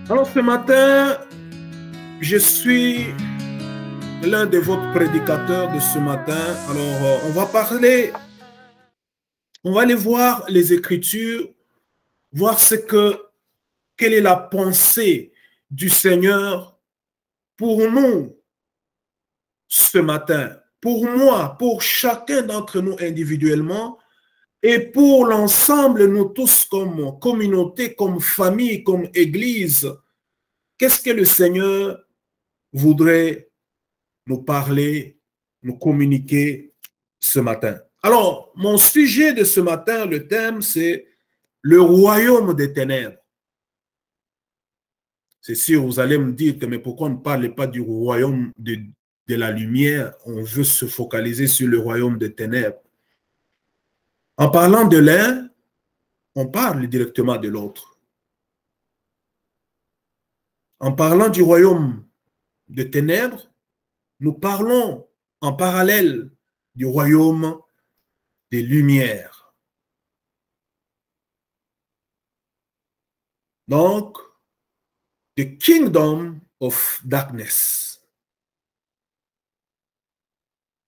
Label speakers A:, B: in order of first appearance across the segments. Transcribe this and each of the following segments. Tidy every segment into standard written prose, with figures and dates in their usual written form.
A: Alors ce matin, je suis l'un de votre prédicateurs de ce matin. Alors on va aller voir les Écritures, voir quelle est la pensée du Seigneur pour nous ce matin, pour moi, pour chacun d'entre nous individuellement et pour l'ensemble, nous tous comme communauté, comme famille, comme église. Qu'est-ce que le Seigneur voudrait nous parler, nous communiquer ce matin? Alors, mon sujet de ce matin, le thème, c'est le royaume des ténèbres. C'est sûr, vous allez me dire que mais pourquoi on ne parle pas du royaume de la lumière? On veut se focaliser sur le royaume des ténèbres. En parlant de l'un, on parle directement de l'autre. En parlant du royaume des ténèbres, nous parlons en parallèle du royaume des lumières. Donc, the kingdom of darkness.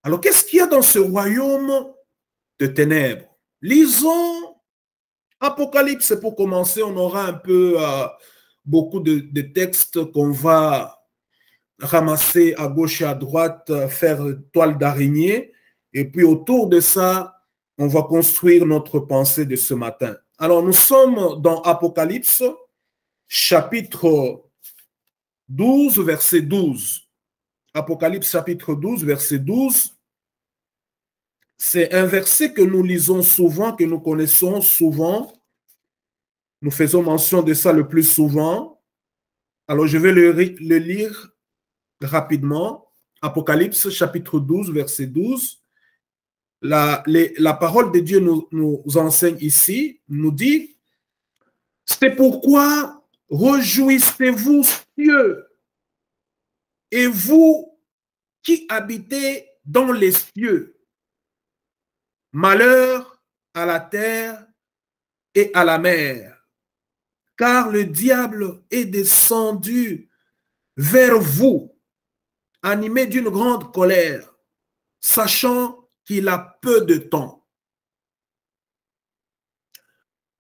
A: Alors, qu'est-ce qu'il y a dans ce royaume de ténèbres? Lisons Apocalypse pour commencer. On aura un peu beaucoup de textes qu'on va ramasser à gauche et à droite, faire toile d'araignée. Et puis, autour de ça, on va construire notre pensée de ce matin. Alors, nous sommes dans Apocalypse, chapitre 12, verset 12. Apocalypse, chapitre 12, verset 12. C'est un verset que nous lisons souvent, que nous connaissons souvent. Nous faisons mention de ça le plus souvent. Alors, je vais le lire rapidement. Apocalypse, chapitre 12, verset 12. La parole de Dieu nous enseigne ici, nous dit, c'est pourquoi réjouissez-vous, cieux, et vous qui habitez dans les cieux. Malheur à la terre et à la mer, car le diable est descendu vers vous, animé d'une grande colère, sachant qu'il a peu de temps.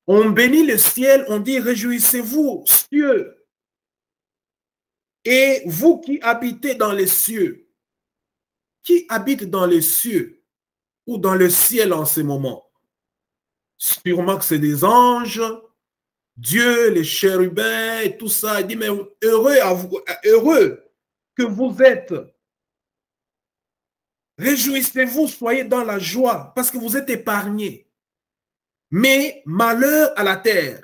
A: On bénit le ciel, on dit réjouissez-vous, cieux, et vous qui habitez dans les cieux. Qui habite dans les cieux ou dans le ciel en ce moment? Sûrement que c'est des anges, Dieu, les chérubins et tout ça. Il dit, mais heureux que vous êtes. Réjouissez-vous, soyez dans la joie parce que vous êtes épargnés. Mais malheur à la terre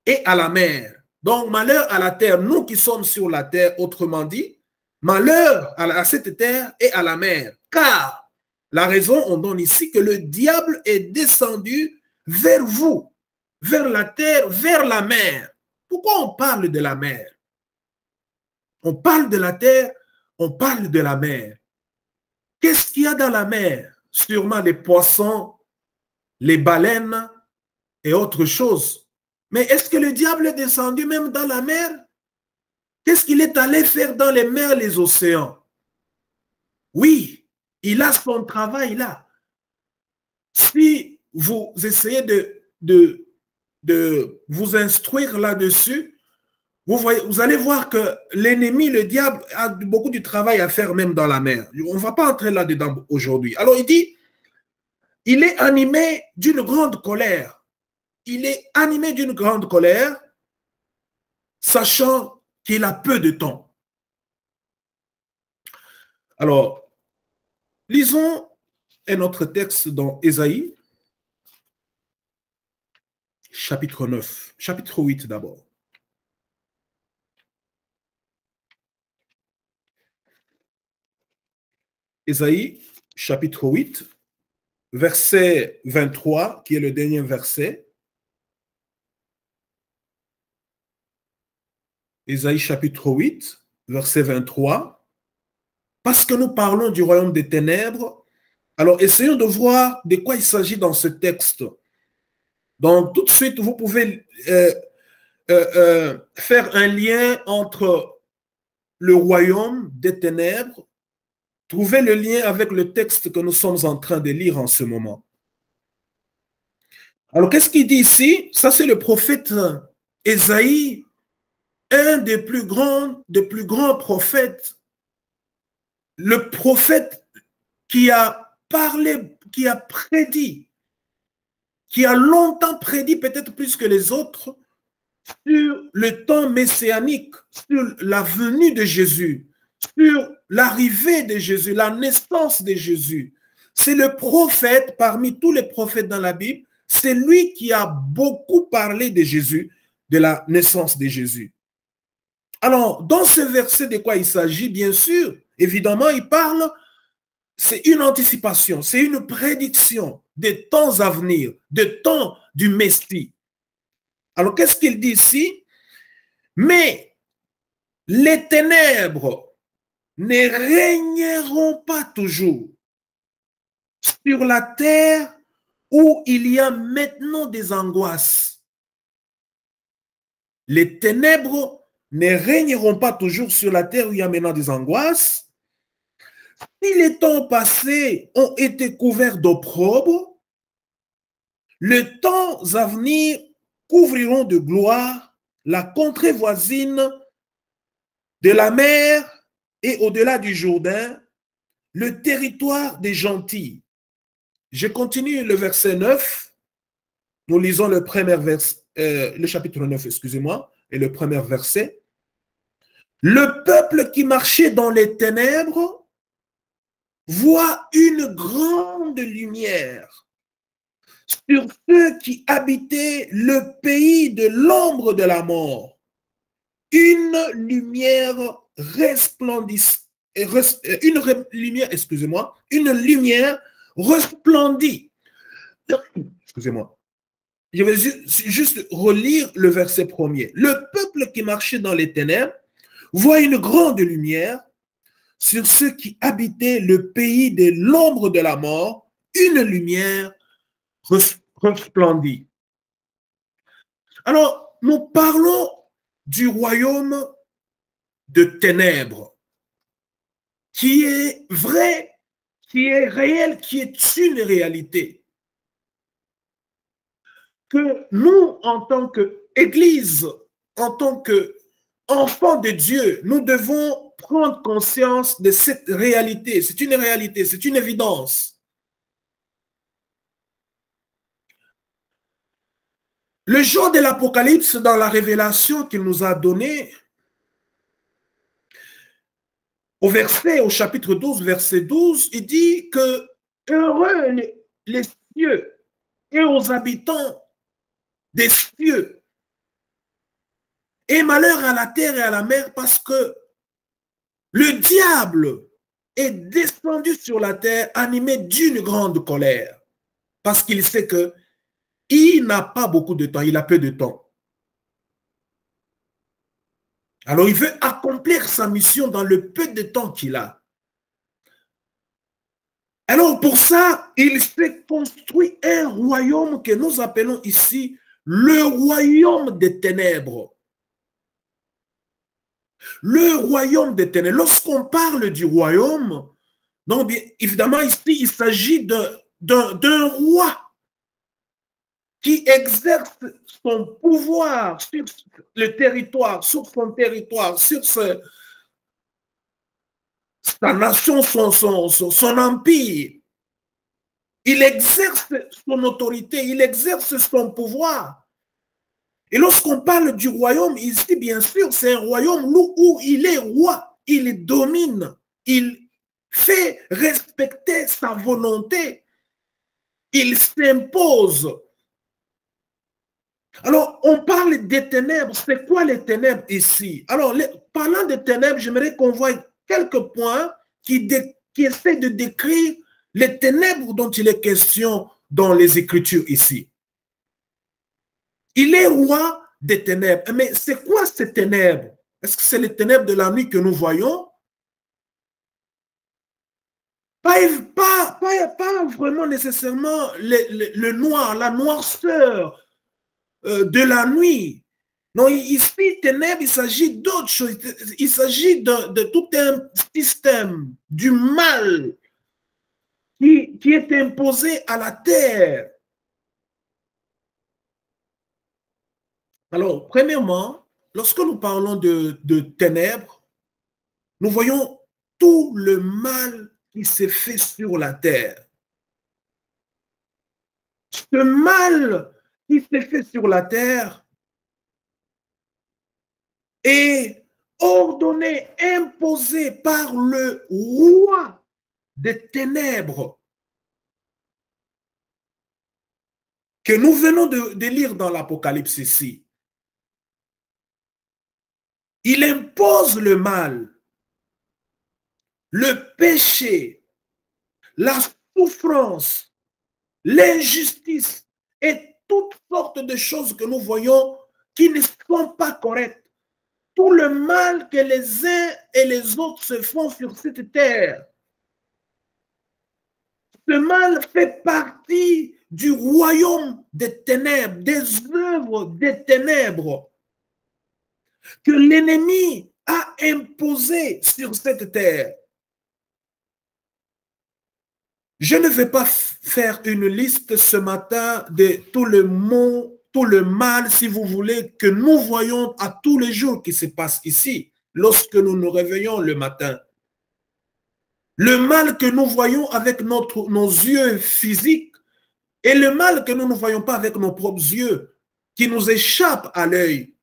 A: et à la mer. Donc, malheur à la terre, nous qui sommes sur la terre, autrement dit, malheur à cette terre et à la mer. Car la raison, on donne ici que le diable est descendu vers vous, vers la terre, vers la mer. Pourquoi on parle de la mer? On parle de la terre, on parle de la mer. Qu'est-ce qu'il y a dans la mer? Sûrement les poissons, les baleines et autre chose. Mais est-ce que le diable est descendu même dans la mer? Qu'est-ce qu'il est allé faire dans les mers, les océans? Oui, il a son travail là. Si vous essayez de vous instruire là-dessus, vous allez voir que l'ennemi, le diable, a beaucoup de travail à faire même dans la mer. On ne va pas entrer là-dedans aujourd'hui. Alors il dit, il est animé d'une grande colère. Il est animé d'une grande colère, sachant qu'il a peu de temps. Alors, lisons un autre texte dans Ésaïe, chapitre 9, chapitre 8 d'abord. Ésaïe, chapitre 8, verset 23, qui est le dernier verset. Ésaïe, chapitre 8, verset 23. Parce que nous parlons du royaume des ténèbres, alors essayons de voir de quoi il s'agit dans ce texte. Donc, tout de suite, vous pouvez faire un lien entre le royaume des ténèbres, trouver le lien avec le texte que nous sommes en train de lire en ce moment. Alors, qu'est-ce qu'il dit ici? Ça, c'est le prophète Ésaïe, un des plus grands prophètes, le prophète qui a parlé, qui a prédit, qui a longtemps prédit, peut-être plus que les autres, sur le temps messianique, sur la venue de Jésus, sur l'arrivée de Jésus, la naissance de Jésus. C'est le prophète, parmi tous les prophètes dans la Bible, c'est lui qui a beaucoup parlé de Jésus, de la naissance de Jésus. Alors, dans ce verset, de quoi il s'agit? Bien sûr, évidemment, il parle, c'est une anticipation, c'est une prédiction des temps à venir, des temps du Messie. Alors, qu'est-ce qu'il dit ici? Mais les ténèbres ne régneront pas toujours sur la terre où il y a maintenant des angoisses. Les ténèbres ne régneront pas toujours sur la terre où il y a maintenant des angoisses. Si les temps passés ont été couverts d'opprobre, les temps à venir couvriront de gloire la contrée voisine de la mer et au-delà du Jourdain, le territoire des gentils. Je continue le verset 9. Nous lisons le premier verset, le chapitre 9, excusez-moi, et le premier verset. Le peuple qui marchait dans les ténèbres voit une grande lumière. Sur ceux qui habitaient le pays de l'ombre de la mort, une lumière resplendissante, une lumière resplendit. Excusez-moi. Je vais juste relire le verset premier. Le peuple qui marchait dans les ténèbres voit une grande lumière. Sur ceux qui habitaient le pays de l'ombre de la mort, une lumière resplendit. Alors, nous parlons du royaume de ténèbres, qui est vrai, qui est réel, qui est une réalité. Que nous, en tant qu'Église, en tant qu'enfants de Dieu, nous devons prendre conscience de cette réalité. C'est une réalité, c'est une évidence. Le jour de l'Apocalypse, dans la révélation qu'il nous a donnée, au chapitre 12, verset 12, il dit que heureux les cieux et aux habitants des cieux, et malheur à la terre et à la mer, parce que le diable est descendu sur la terre animé d'une grande colère, parce qu'il sait que il n'a pas beaucoup de temps, il a peu de temps. Alors il veut accomplir sa mission dans le peu de temps qu'il a. Alors pour ça, il s'est construit un royaume que nous appelons ici le royaume des ténèbres. Le royaume des ténèbres. Lorsqu'on parle du royaume, donc évidemment ici il s'agit d'un roi qui exerce son pouvoir sur le territoire, sur son territoire, sur sa nation, son empire. Il exerce son autorité, il exerce son pouvoir. Et lorsqu'on parle du royaume, ici, bien sûr, c'est un royaume où il est roi, il domine, il fait respecter sa volonté, il s'impose. Alors, on parle des ténèbres. C'est quoi les ténèbres ici? Alors, parlant des ténèbres, j'aimerais qu'on voie quelques points qui essaient de décrire les ténèbres dont il est question dans les Écritures ici. Il est roi des ténèbres. Mais c'est quoi ces ténèbres? Est-ce que c'est les ténèbres de la nuit que nous voyons? Pas vraiment nécessairement le noir, la noirceur de la nuit, Non, ici, ténèbres, il s'agit d'autre chose. Il s'agit de tout un système du mal qui est imposé à la terre. Alors, premièrement, lorsque nous parlons de ténèbres, nous voyons tout le mal qui s'est fait sur la terre. Ce mal qui s'est fait sur la terre est ordonné, imposé par le roi des ténèbres que nous venons de lire dans l'Apocalypse ici. Il impose le mal, le péché, la souffrance, l'injustice et toutes sortes de choses que nous voyons qui ne sont pas correctes. Tout le mal que les uns et les autres se font sur cette terre. Ce mal fait partie du royaume des ténèbres, des œuvres des ténèbres que l'ennemi a imposées sur cette terre. Je ne vais pas faire une liste ce matin de tout le mal, si vous voulez, que nous voyons à tous les jours qui se passe ici, lorsque nous nous réveillons le matin. Le mal que nous voyons avec nos yeux physiques et le mal que nous ne voyons pas avec nos propres yeux, qui nous échappe à l'œil,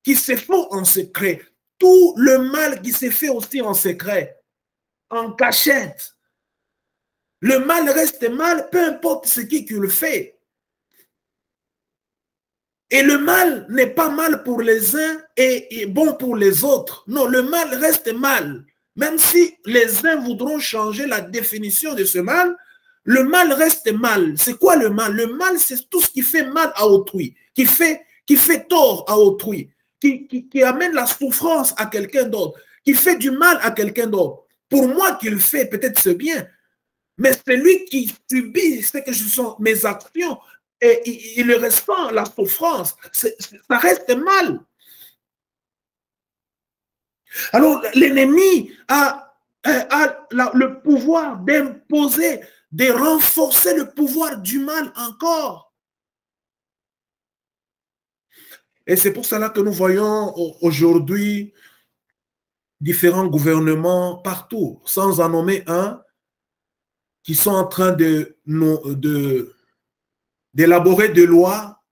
A: qui se font en secret. Tout le mal qui se fait aussi en secret, en cachette. Le mal reste mal, peu importe ce qui le fait. Et le mal n'est pas mal pour les uns et bon pour les autres. Non, le mal reste mal. Même si les uns voudront changer la définition de ce mal, le mal reste mal. C'est quoi le mal? Le mal, c'est tout ce qui fait mal à autrui, qui fait tort à autrui, qui amène la souffrance à quelqu'un d'autre, qui fait du mal à quelqu'un d'autre. Pour moi qui le fait, peut-être c'est bien, mais celui qui subit ce que sont mes actions, et il ressent la souffrance, ça reste mal. Alors, l'ennemi a le pouvoir d'imposer, de renforcer le pouvoir du mal encore. Et c'est pour cela que nous voyons aujourd'hui différents gouvernements partout, sans en nommer un, qui sont en train d'élaborer des lois,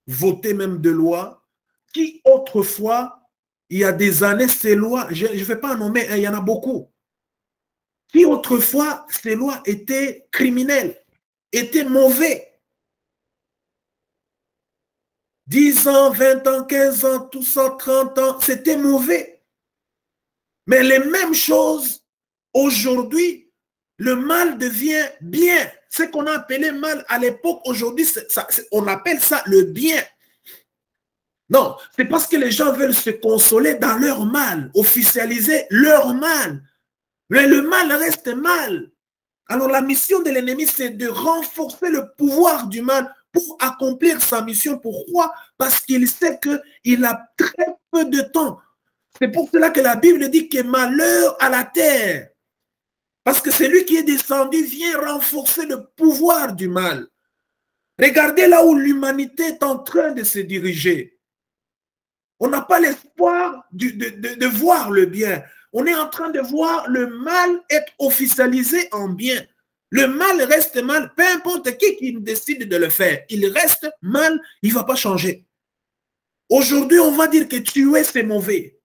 A: voter même des lois, qui autrefois, il y a des années, ces lois, je ne vais pas en nommer, il y en a beaucoup, qui autrefois, ces lois étaient criminelles, étaient mauvais. 10 ans, 20 ans, 15 ans, tout ça, 30 ans, c'était mauvais. Mais les mêmes choses, aujourd'hui, le mal devient bien. Ce qu'on a appelé mal à l'époque, aujourd'hui, on appelle ça le bien. Non, c'est parce que les gens veulent se consoler dans leur mal, officialiser leur mal. Mais le mal reste mal. Alors la mission de l'ennemi, c'est de renforcer le pouvoir du mal pour accomplir sa mission. Pourquoi? Parce qu'il sait qu'il a très peu de temps. C'est pour cela que la Bible dit que malheur à la terre. Parce que celui qui est descendu vient renforcer le pouvoir du mal. Regardez là où l'humanité est en train de se diriger. On n'a pas l'espoir de voir le bien. On est en train de voir le mal être officialisé en bien. Le mal reste mal, peu importe qui décide de le faire. Il reste mal, il ne va pas changer. Aujourd'hui, on va dire que tuer, c'est mauvais.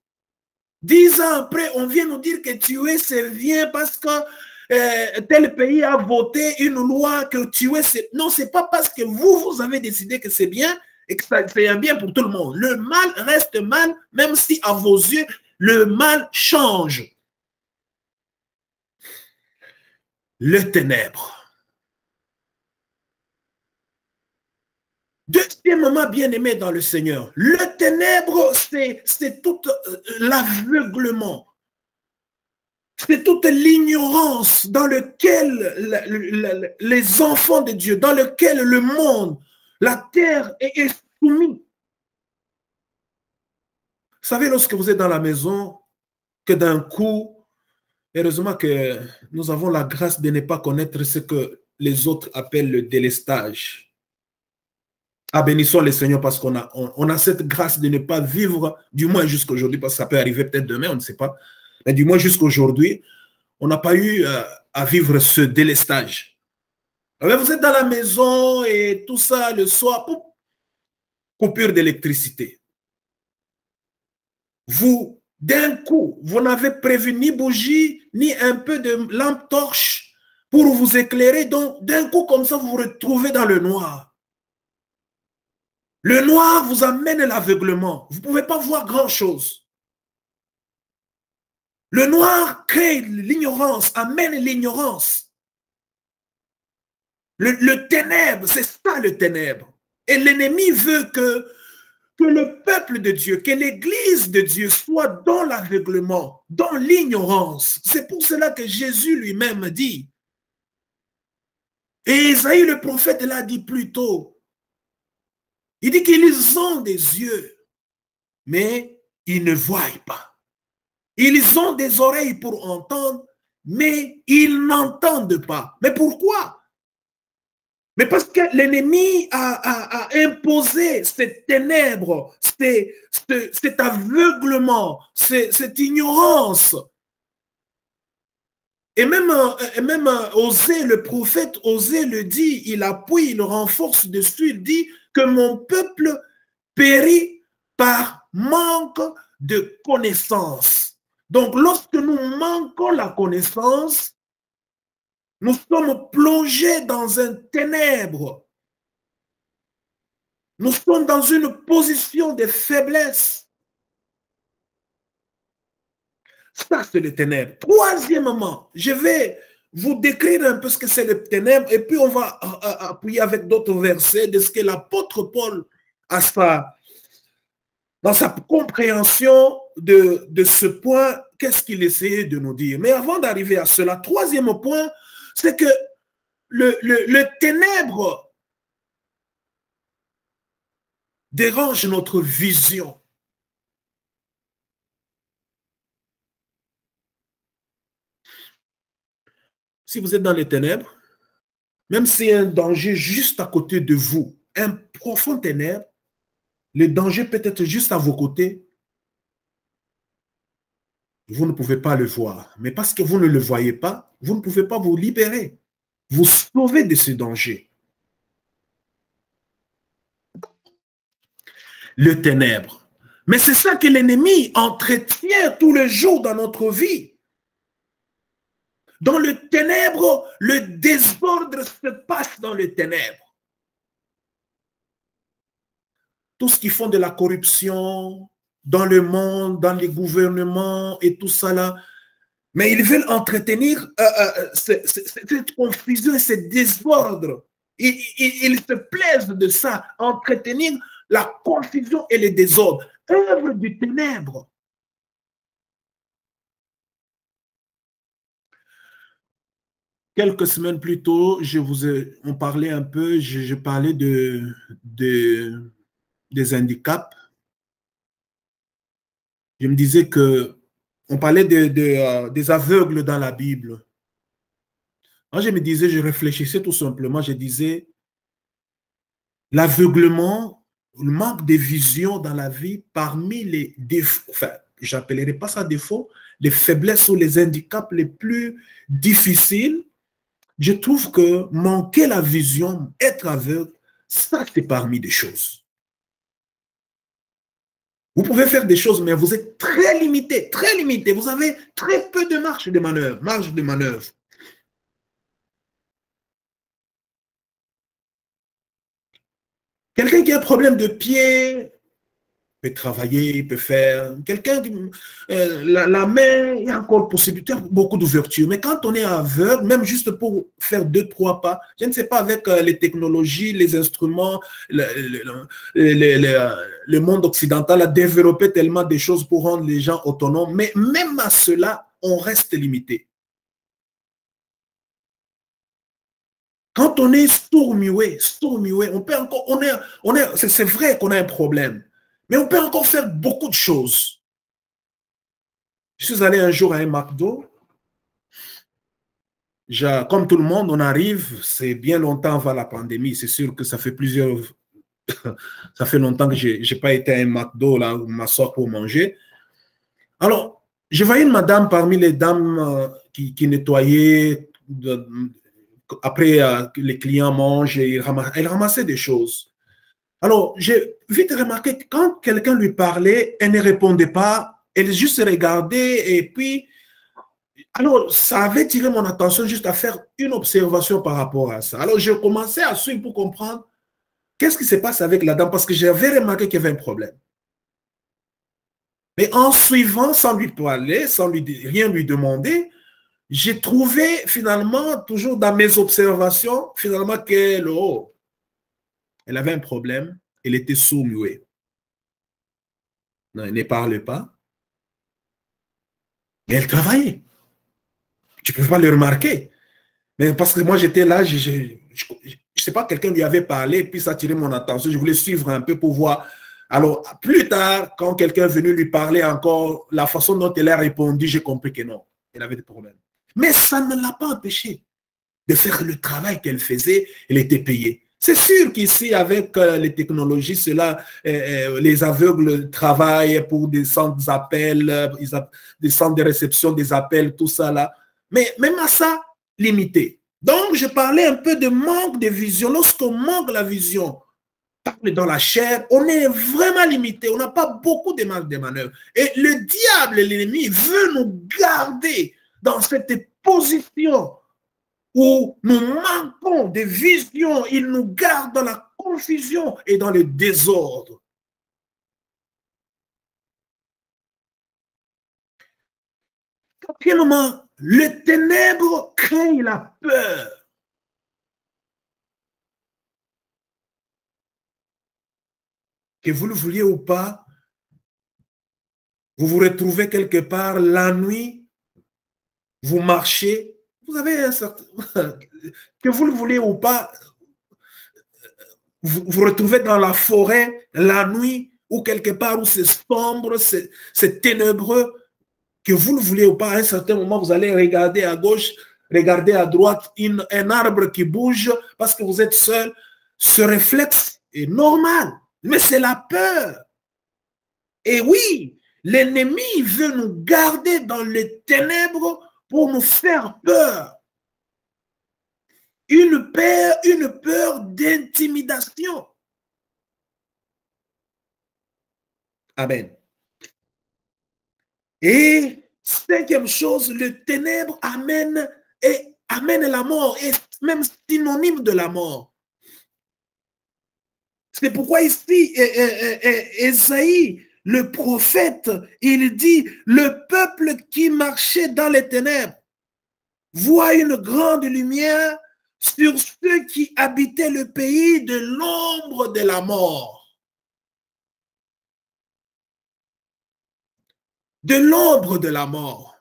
A: 10 ans après, on vient nous dire que tuer, c'est bien parce que tel pays a voté une loi que tuer, c'est... Non, ce n'est pas parce que vous avez décidé que c'est bien et que c'est un bien pour tout le monde. Le mal reste mal, même si à vos yeux, le mal change. Le ténèbre. Deuxièmement, bien-aimé dans le Seigneur, le ténèbre, c'est tout l'aveuglement. C'est toute l'ignorance dans lequel les enfants de Dieu, dans lequel le monde, la terre est soumise. savez, lorsque vous êtes dans la maison, que d'un coup, heureusement que nous avons la grâce de ne pas connaître ce que les autres appellent le délestage. Ah, bénissons le Seigneur parce on a cette grâce de ne pas vivre, du moins jusqu'à aujourd'hui, parce que ça peut arriver peut-être demain, on ne sait pas, mais du moins jusqu'à aujourd'hui, on n'a pas eu à vivre ce délestage. Alors, vous êtes dans la maison et tout ça, le soir, coupure d'électricité. Vous, d'un coup, vous n'avez prévu ni bougie, ni un peu de lampe torche pour vous éclairer. Donc, d'un coup, comme ça, vous vous retrouvez dans le noir. Le noir vous amène l'aveuglement. Vous ne pouvez pas voir grand-chose. Le noir crée l'ignorance, amène l'ignorance. Le ténèbre, c'est ça le ténèbre. Et l'ennemi veut que le peuple de Dieu, que l'Église de Dieu soit dans l'aveuglement, dans l'ignorance. C'est pour cela que Jésus lui-même dit. Et Isaïe le prophète l'a dit plus tôt. Il dit qu'ils ont des yeux, mais ils ne voient pas. Ils ont des oreilles pour entendre, mais ils n'entendent pas. Mais pourquoi? Mais parce que l'ennemi a imposé cette ténèbre, cet aveuglement, cette ignorance. Et même Osée, le prophète Osée le dit, il appuie, il renforce dessus, il dit que mon peuple périt par manque de connaissance. Donc, lorsque nous manquons la connaissance, nous sommes plongés dans un ténèbre. Nous sommes dans une position de faiblesse. Ça, c'est le ténèbre. Troisièmement, je vais vous décrire un peu ce que c'est le ténèbre et puis on va appuyer avec d'autres versets de ce que l'apôtre Paul a dans sa compréhension de ce point, qu'est-ce qu'il essayait de nous dire. Mais avant d'arriver à cela, troisième point, c'est que le ténèbre dérange notre vision. Si vous êtes dans les ténèbres, même s'il y a un danger juste à côté de vous, un profond ténèbre, le danger peut être juste à vos côtés, vous ne pouvez pas le voir. Mais parce que vous ne le voyez pas, vous ne pouvez pas vous libérer, vous sauver de ce danger. Le ténèbre. Mais c'est ça que l'ennemi entretient tous les jours dans notre vie. Dans le ténèbre, le désordre se passe dans le ténèbre. Tout ce qui font de la corruption dans le monde, dans les gouvernements et tout ça là, mais ils veulent entretenir cette confusion et ce désordre. Ils se plaisent de ça, entretenir la confusion et le désordre. Œuvre du ténèbre. Quelques semaines plus tôt, on parlait un peu, je parlais des handicaps. Je me disais que on parlait des aveugles dans la Bible. Moi, je me disais, je réfléchissais tout simplement, je disais, l'aveuglement, le manque de vision dans la vie, parmi les défauts, enfin, je n'appellerai pas ça défaut, les faiblesses ou les handicaps les plus difficiles, je trouve que manquer la vision, être aveugle, ça c'est parmi des choses. Vous pouvez faire des choses, mais vous êtes très limité, très limité. Vous avez très peu de marge de manœuvre. Quelqu'un qui a un problème de pied peut travailler, il peut faire. Quelqu'un qui la main, il y a encore possibilité, beaucoup d'ouverture. Mais quand on est aveugle, même juste pour faire 2-3 pas, je ne sais pas, avec les technologies, les instruments, le monde occidental a développé tellement de choses pour rendre les gens autonomes, mais même à cela, on reste limité. Quand on est sourd-muet, on peut encore, c'est vrai qu'on a un problème. Mais on peut encore faire beaucoup de choses. Je suis allé un jour à un McDo. Comme tout le monde, on arrive, c'est bien longtemps avant la pandémie. C'est sûr que ça fait ça fait longtemps que je n'ai pas été à un McDo là où m'asseoir pour manger. Alors, je voyais une madame parmi les dames qui nettoyaient après que les clients mangent et elle ramassait des choses. Alors, j'ai vite remarqué que quand quelqu'un lui parlait, elle ne répondait pas, elle juste regardait et puis, alors, ça avait tiré mon attention juste à faire une observation par rapport à ça. Alors, j'ai commencé à suivre pour comprendre qu'est-ce qui se passe avec la dame parce que j'avais remarqué qu'il y avait un problème. Mais en suivant, sans lui parler, sans rien lui demander, j'ai trouvé finalement, toujours dans mes observations, finalement qu'elle elle avait un problème, elle était sourd-muette. Non, elle ne parlait pas, mais elle travaillait. Tu ne peux pas le remarquer. Mais parce que moi, j'étais là, je ne sais pas, quelqu'un lui avait parlé, puis ça a attiré mon attention. Je voulais suivre un peu pour voir. Alors, plus tard, quand quelqu'un est venu lui parler encore, la façon dont elle a répondu, j'ai compris que non, elle avait des problèmes. Mais ça ne l'a pas empêché de faire le travail qu'elle faisait, elle était payée. C'est sûr qu'ici, avec les technologies, les aveugles travaillent pour des centres d'appel, des centres de réception des appels, tout ça là. Mais même à ça, limité. Donc, je parlais un peu de manque de vision. Lorsqu'on manque la vision, dans la chair, on est vraiment limité. On n'a pas beaucoup de marge de manœuvre. Et le diable, l'ennemi, veut nous garder dans cette position où nous manquons de vision. Il nous garde dans la confusion et dans le désordre. Quatrièmement, le ténèbre crée la peur. Que vous le vouliez ou pas, vous vous retrouvez quelque part la nuit, vous marchez, vous avez un certain... que vous le vouliez ou pas, vous vous retrouvez dans la forêt la nuit ou quelque part où c'est sombre, c'est ténébreux, que vous le vouliez ou pas, à un certain moment, vous allez regarder à gauche, regarder à droite, un arbre qui bouge parce que vous êtes seul. Ce réflexe est normal, mais c'est la peur. Et oui, l'ennemi veut nous garder dans les ténèbres pour nous faire peur. Une peur d'intimidation. Amen. Et cinquième chose, le ténèbre amène la mort, est même synonyme de la mort. C'est pourquoi ici, Ésaïe, le prophète, il dit, le peuple qui marchait dans les ténèbres voit une grande lumière sur ceux qui habitaient le pays de l'ombre de la mort. De l'ombre de la mort.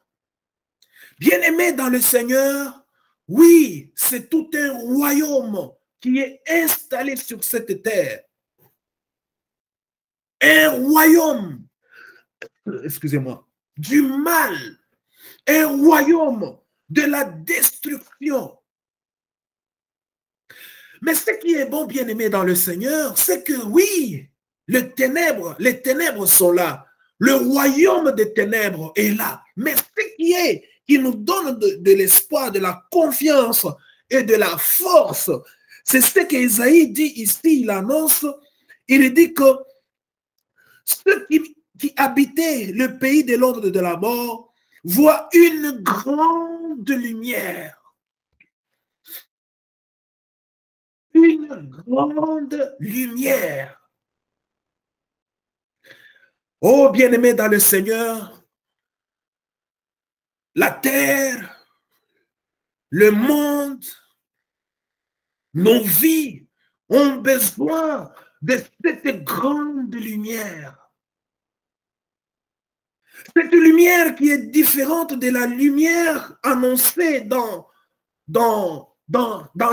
A: Bien-aimés dans le Seigneur, oui, c'est tout un royaume qui est installé sur cette terre. Un royaume, excusez-moi, du mal, un royaume de la destruction. Mais ce qui est bon, bien-aimé dans le Seigneur, c'est que oui, les ténèbres sont là. Le royaume des ténèbres est là. Mais ce qui nous donne de l'espoir, de la confiance et de la force, c'est ce qu'Ésaïe dit ici, il annonce. Il dit que ceux qui habitaient le pays de l'ordre de la mort voient une grande lumière. Une grande lumière. Oh, bien-aimés dans le Seigneur, la terre, le monde, nos vies ont besoin de cette grande lumière. Cette lumière qui est différente de la lumière annoncée dans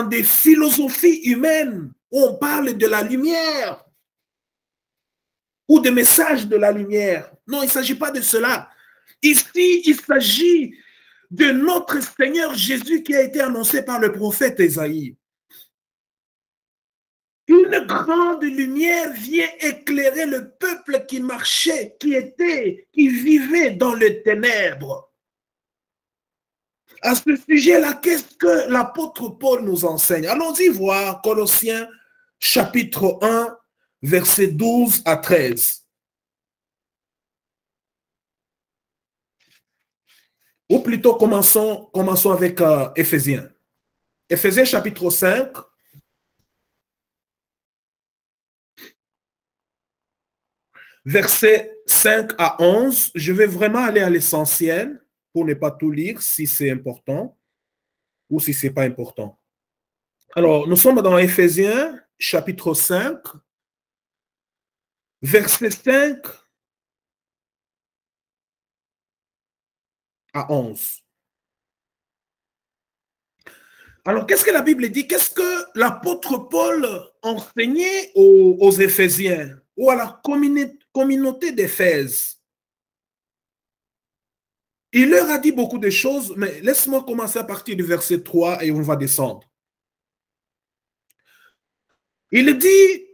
A: des philosophies humaines où on parle de la lumière. ou des messages de la lumière. Non, il ne s'agit pas de cela. Ici, il s'agit de notre Seigneur Jésus qui a été annoncé par le prophète Ésaïe. Une grande lumière vient éclairer le peuple qui marchait, qui vivait dans les ténèbres. À ce sujet-là, qu'est-ce que l'apôtre Paul nous enseigne? Allons-y voir Colossiens chapitre 1, versets 12 à 13. Ou plutôt, commençons avec Éphésiens. Éphésiens chapitre 5. Versets 5 à 11, je vais vraiment aller à l'essentiel pour ne pas tout lire si c'est important ou si ce n'est pas important. Alors, nous sommes dans Éphésiens, chapitre 5, verset 5 à 11. Alors, qu'est-ce que la Bible dit? Qu'est-ce que l'apôtre Paul enseignait aux Éphésiens ou à la communauté d'Éphèse? Il leur a dit beaucoup de choses, mais laisse-moi commencer à partir du verset 3 et on va descendre. Il dit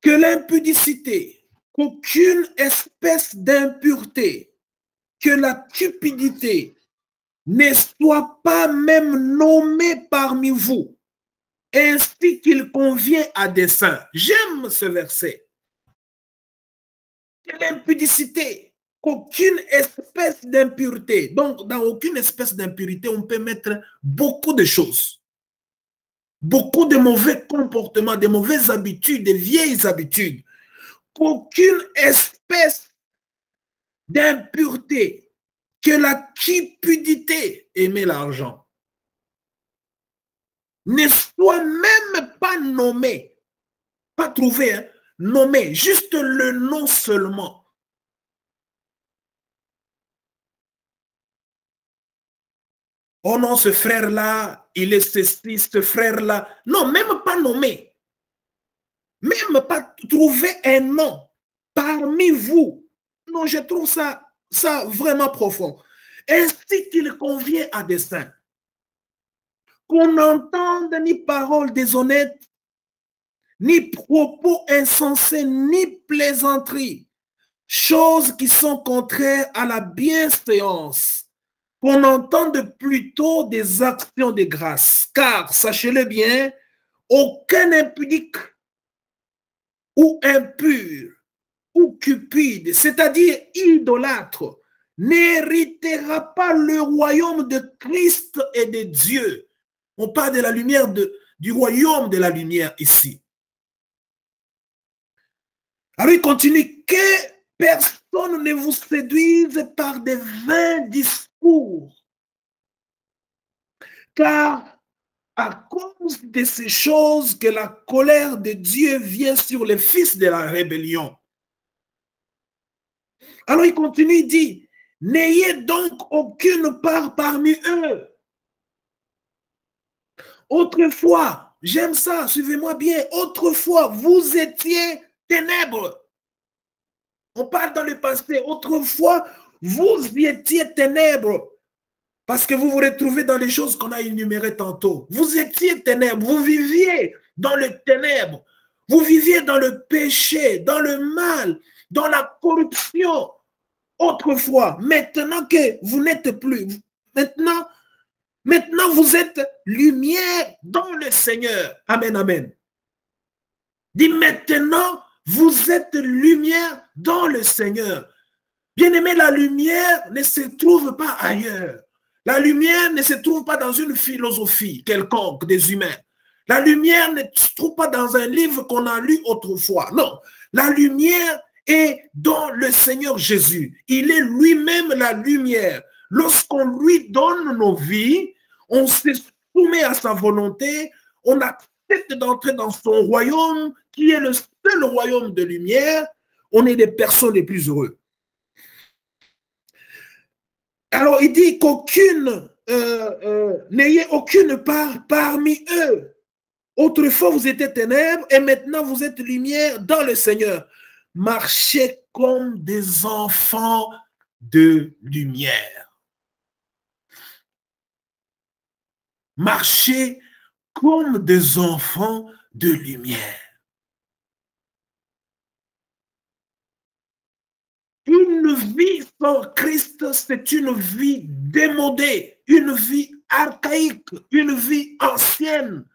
A: que l'impudicité, qu'aucune espèce d'impureté, que la cupidité ne soit pas même nommée parmi vous, ainsi qu'il convient à des saints. J'aime ce verset. Que l'impudicité, qu'aucune espèce d'impureté. Donc, dans aucune espèce d'impureté, on peut mettre beaucoup de choses. Beaucoup de mauvais comportements, de mauvaises habitudes, de vieilles habitudes. Qu'aucune espèce d'impureté, que la cupidité, aimer l'argent, ne soit même pas nommée, pas trouvée, hein, nommée, juste le nom seulement. Oh non, ce frère-là, il est ceci, ce frère-là. Non, même pas nommé. Même pas trouver un nom parmi vous. Non, je trouve ça vraiment profond. Ainsi qu'il convient à des saints. Qu'on n'entende ni paroles déshonnêtes, ni propos insensés, ni plaisanteries. Choses qui sont contraires à la bienséance. Qu'on entende plutôt des actions de grâce. Car, sachez-le bien, aucun impudique ou impur ou cupide, c'est-à-dire idolâtre, n'héritera pas le royaume de Christ et de Dieu. On parle de la lumière, du royaume de la lumière ici. Alors il continue, que personne ne vous séduise par des vains discours. Car à cause de ces choses que la colère de Dieu vient sur les fils de la rébellion. Alors il continue, il dit, n'ayez donc aucune part parmi eux. Autrefois, j'aime ça, suivez-moi bien, autrefois, vous étiez ténèbres. On parle dans le passé. Autrefois, vous étiez ténèbres. Parce que vous vous retrouvez dans les choses qu'on a énumérées tantôt. Vous étiez ténèbres. Vous viviez dans le ténèbre. Vous viviez dans le péché, dans le mal, dans la corruption. Autrefois, maintenant que vous n'êtes plus, maintenant vous êtes lumière dans le Seigneur. Amen, amen. Dis maintenant, vous êtes lumière dans le Seigneur. Bien-aimé, la lumière ne se trouve pas ailleurs. La lumière ne se trouve pas dans une philosophie quelconque des humains. La lumière ne se trouve pas dans un livre qu'on a lu autrefois. Non, la lumière est dans le Seigneur Jésus. Il est lui-même la lumière. Lorsqu'on lui donne nos vies, on se soumet à sa volonté, on accepte d'entrer dans son royaume, qui est le seul royaume de lumière, on est des personnes les plus heureuses. Alors, il dit qu'aucune, n'ayez aucune part parmi eux. Autrefois, vous étiez ténèbres et maintenant, vous êtes lumière dans le Seigneur. marchez comme des enfants de lumière. Marchez comme des enfants de lumière. Une vie sans Christ, c'est une vie démodée, une vie archaïque, une vie ancienne.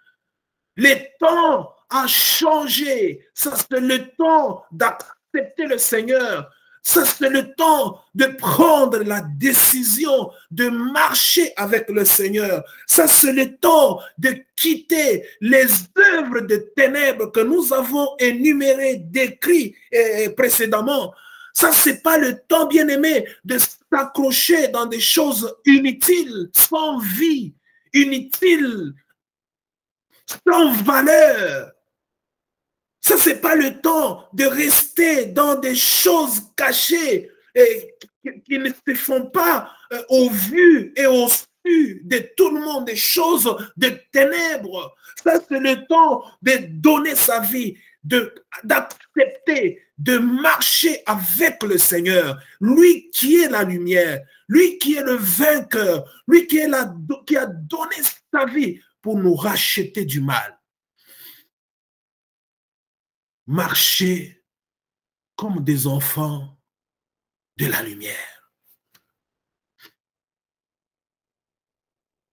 A: Le temps a changé. Ça, c'est le temps d'accepter le Seigneur. Ça, c'est le temps de prendre la décision de marcher avec le Seigneur. Ça, c'est le temps de quitter les œuvres de ténèbres que nous avons énumérées, décrites précédemment. Ça, c'est pas le temps, bien-aimé, de s'accrocher dans des choses inutiles, sans vie, inutiles, sans valeur. Ça, c'est pas le temps de rester dans des choses cachées et qui ne se font pas au vu et au su de tout le monde, des choses de ténèbres. Ça, c'est le temps de donner sa vie, d'accepter, de marcher avec le Seigneur, lui qui est la lumière, lui qui est le vainqueur, lui qui a donné sa vie pour nous racheter du mal. Marcher comme des enfants de la lumière.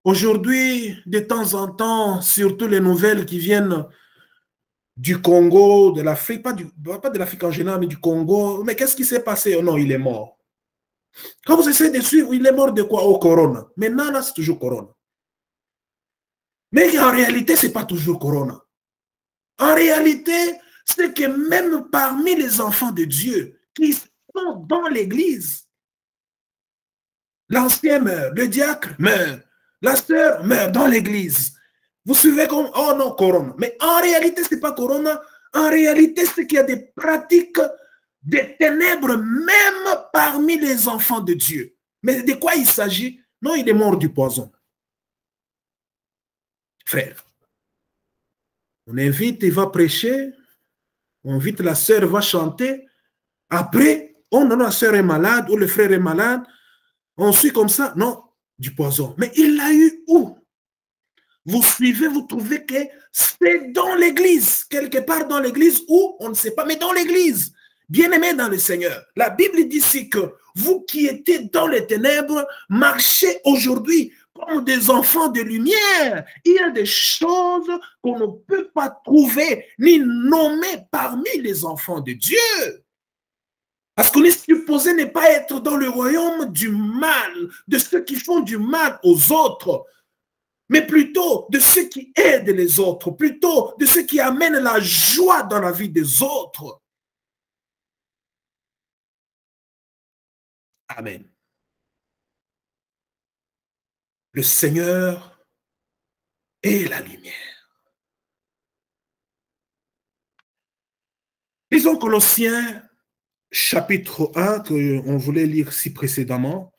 A: Aujourd'hui, de temps en temps, surtout les nouvelles qui viennent du Congo, de l'Afrique, pas de l'Afrique en général, mais du Congo, mais qu'est-ce qui s'est passé? Oh non, il est mort. Quand vous essayez de suivre, il est mort de quoi? Au corona. Maintenant, là, c'est toujours corona. Mais en réalité, ce n'est pas toujours corona. En réalité, c'est que même parmi les enfants de Dieu qui sont dans l'église, l'ancien meurt, le diacre meurt, la sœur meurt dans l'église. Vous suivez comme, oh non, corona. Mais en réalité, ce n'est pas corona. En réalité, c'est qu'il y a des pratiques des ténèbres même parmi les enfants de Dieu. Mais de quoi il s'agit? Non, il est mort du poison. Frère, on invite, il va prêcher, on invite la sœur, va chanter. Après, oh non, la sœur est malade ou le frère est malade. On suit comme ça. Non, du poison. Mais il l'a eu où? Vous suivez, vous trouvez que c'est dans l'église, quelque part dans l'église où on ne sait pas, mais dans l'église. Bien-aimés dans le Seigneur, la Bible dit ici que vous qui étiez dans les ténèbres, marchez aujourd'hui comme des enfants de lumière. Il y a des choses qu'on ne peut pas trouver ni nommer parmi les enfants de Dieu. Parce qu'on est supposé ne pas être dans le royaume du mal, de ceux qui font du mal aux autres, mais plutôt de ceux qui aident les autres, plutôt de ceux qui amènent la joie dans la vie des autres. Amen. Le Seigneur est la lumière. Lisons Colossiens chapitre 1 qu'on voulait lire ci précédemment.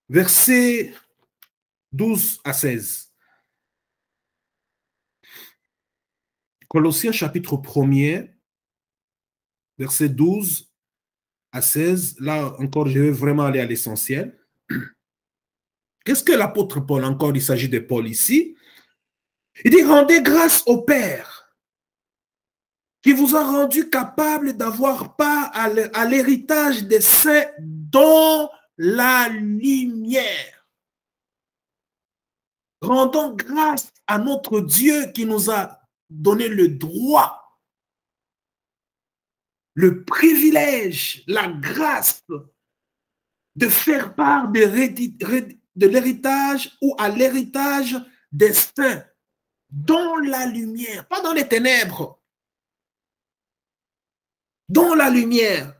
A: Versets 12 à 16. Colossiens chapitre 1er, versets 12 à 16. Là encore, je vais vraiment aller à l'essentiel. Qu'est-ce que l'apôtre Paul, encore, il s'agit de Paul ici. Il dit, rendez grâce au Père qui vous a rendu capable d'avoir part à l'héritage des saints dans la lumière. Rendons grâce à notre Dieu qui nous a donné le droit, le privilège, la grâce de faire part de l'héritage ou à l'héritage des saints dans la lumière, pas dans les ténèbres, dans la lumière,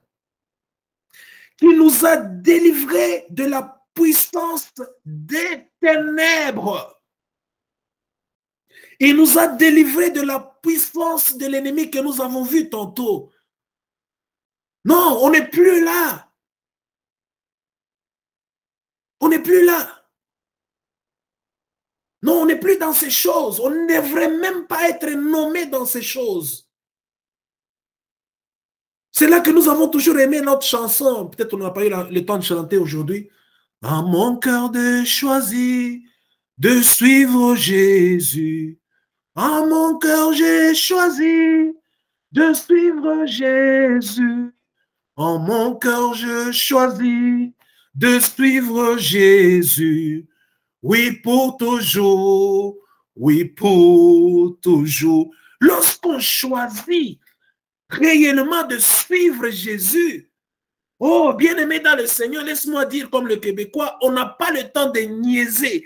A: qui nous a délivrés de la puissance des ténèbres. Il nous a délivrés de la puissance de l'ennemi que nous avons vu tantôt. Non, on n'est plus là. On n'est plus là. Non, on n'est plus dans ces choses. On ne devrait même pas être nommé dans ces choses. C'est là que nous avons toujours aimé notre chanson. Peut-être on n'a pas eu le temps de chanter aujourd'hui. À mon cœur de choisir de suivre Jésus. À mon cœur j'ai choisi de suivre Jésus. En mon cœur je choisis de suivre Jésus. Oui, pour toujours. Oui, pour toujours. Lorsqu'on choisit réellement de suivre Jésus, oh, bien-aimé dans le Seigneur, laisse-moi dire comme le Québécois, on n'a pas le temps de niaiser.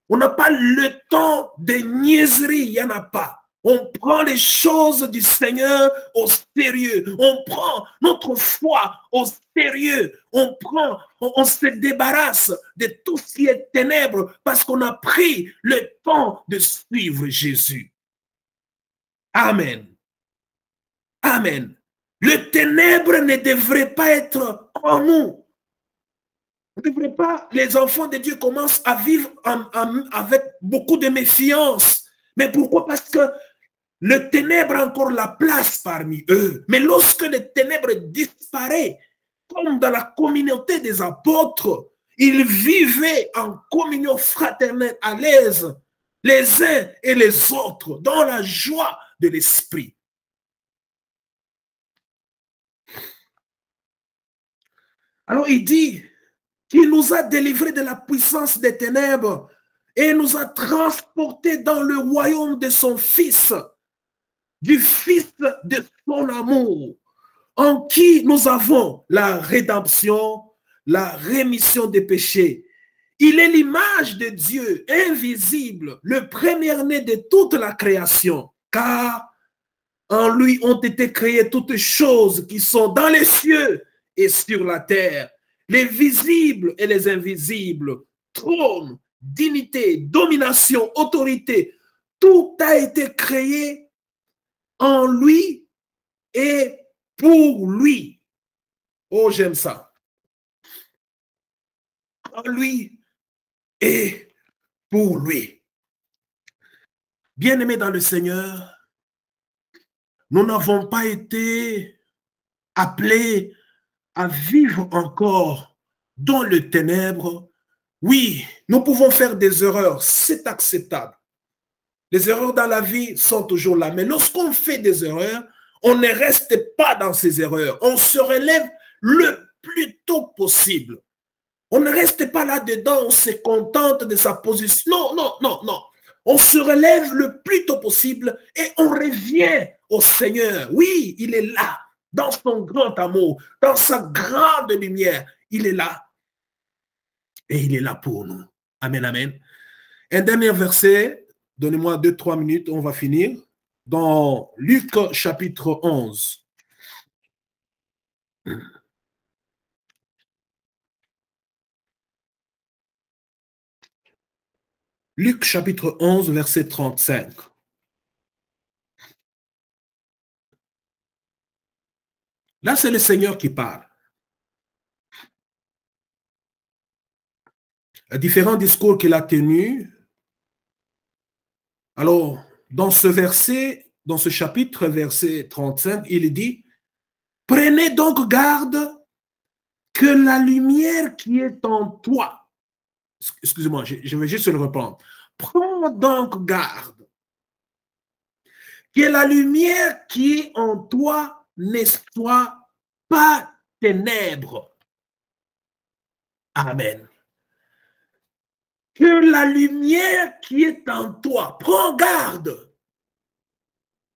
A: On n'a pas le temps de niaiserie, il n'y en a pas. On prend les choses du Seigneur au sérieux. On prend notre foi au sérieux. On se débarrasse de tout ce qui est ténèbres parce qu'on a pris le temps de suivre Jésus. Amen. Amen. Le ténèbre ne devrait pas être en nous. On ne devrait pas, les enfants de Dieu commencent à vivre avec beaucoup de méfiance. Mais pourquoi? Parce que le ténèbre a encore la place parmi eux. Mais lorsque le ténèbre disparaît, comme dans la communauté des apôtres, ils vivaient en communion fraternelle à l'aise, les uns et les autres, dans la joie de l'esprit. Alors il dit qu'il nous a délivrés de la puissance des ténèbres et nous a transportés dans le royaume de son Fils, du Fils de son amour, en qui nous avons la rédemption, la rémission des péchés. Il est l'image de Dieu invisible, le premier-né de toute la création, car en lui ont été créées toutes choses qui sont dans les cieux et sur la terre, les visibles et les invisibles, trône, dignité, domination, autorité, tout a été créé en lui et pour lui. Oh, j'aime ça. En lui et pour lui. Bien-aimés dans le Seigneur, nous n'avons pas été appelés à vivre encore dans le ténèbre. Oui, nous pouvons faire des erreurs, c'est acceptable. Les erreurs dans la vie sont toujours là. Mais lorsqu'on fait des erreurs, on ne reste pas dans ces erreurs. On se relève le plus tôt possible. On ne reste pas là-dedans, on se contente de sa position. Non, non, non, non. On se relève le plus tôt possible et on revient au Seigneur. Oui, il est là, dans son grand amour, dans sa grande lumière. Il est là. Et il est là pour nous. Amen, amen. Un dernier verset. Donnez-moi 2-3 minutes, on va finir. Dans Luc chapitre 11. Luc chapitre 11, verset 35. Là, c'est le Seigneur qui parle. Différents discours qu'il a tenus. Alors, dans ce verset, dans ce chapitre, verset 35, il dit, « Prenez donc garde que la lumière qui est en toi, excusez-moi, je vais juste le reprendre. Prends donc garde que la lumière qui est en toi ne soit pas ténèbres. » Amen. Que la lumière qui est en toi, prends garde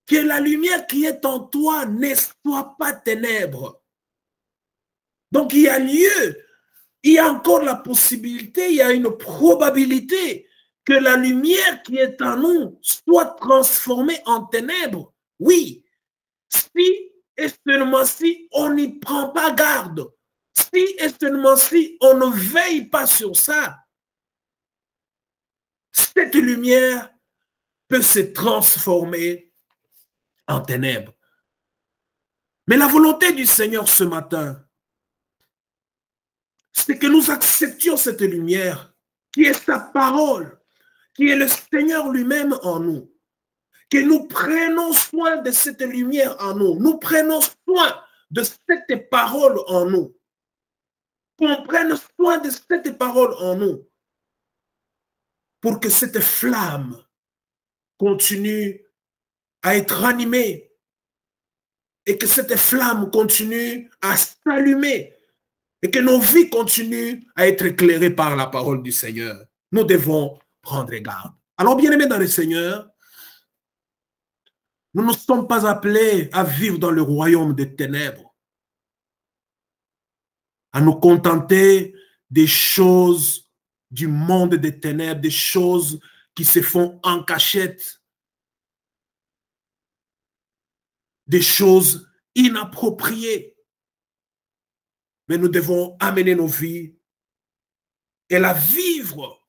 A: que la lumière qui est en toi ne soit pas ténèbres. Donc il y a lieu, il y a encore la possibilité, il y a une probabilité que la lumière qui est en nous soit transformée en ténèbres. Oui, si et seulement si on n'y prend pas garde, si et seulement si on ne veille pas sur ça, cette lumière peut se transformer en ténèbres. Mais la volonté du Seigneur ce matin, c'est que nous acceptions cette lumière qui est sa parole, qui est le Seigneur lui-même en nous. Que nous prenons soin de cette lumière en nous. Nous prenons soin de cette parole en nous. Qu'on prenne soin de cette parole en nous. Pour que cette flamme continue à être animée. Et que cette flamme continue à s'allumer. Et que nos vies continuent à être éclairées par la parole du Seigneur. Nous devons prendre garde. Alors, bien-aimés dans le Seigneur, nous ne sommes pas appelés à vivre dans le royaume des ténèbres, à nous contenter des choses du monde des ténèbres, des choses qui se font en cachette, des choses inappropriées. Mais nous devons amener nos vies et la vivre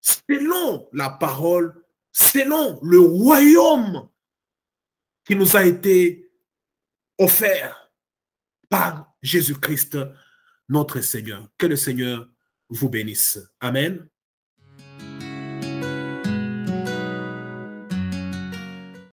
A: selon la parole, selon le royaume qui nous a été offert par Jésus-Christ, notre Seigneur. Que le Seigneur vous bénisse. Amen.